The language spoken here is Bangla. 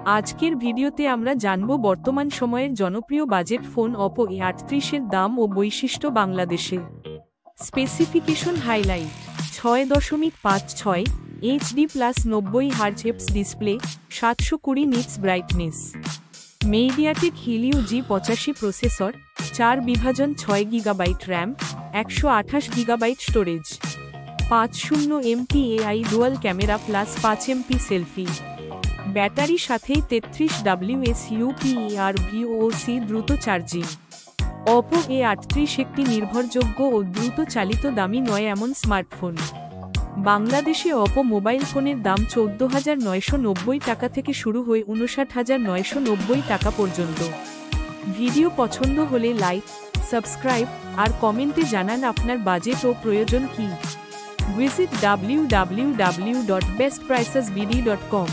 আজকের ভিডিওতে আমরা জানব বর্তমান সময়ের জনপ্রিয় বাজেট ফোন অপো A38 এর দাম ও বৈশিষ্ট্য বাংলাদেশে। Specification highlight: 6.56 HD plus 90 Hz display, 720 nits brightness. MediaTek Helio G85 processor, 4/6 GB RAM, 128 GB storage. 50 MP AI dual camera plus 5 MP selfie. Battery সাথেই 33 WSUPERVOC দ্রুত চার্জিং। অপো A38 একটি নির্ভরযোগ্য ও দ্রুত চালিত দামি নয় এমন স্মার্টফোন। বাংলাদেশে অপো মোবাইল ফোনের দাম 14,990 টাকা থেকে শুরু হয়ে 59,990 টাকা পর্যন্ত। ভিডিও পছন্দ হলে লাইক, সাবস্ক্রাইব আর কমেন্টে জানান আপনার বাজেট ও প্রয়োজন কি। Visit www.bestpricesbd.com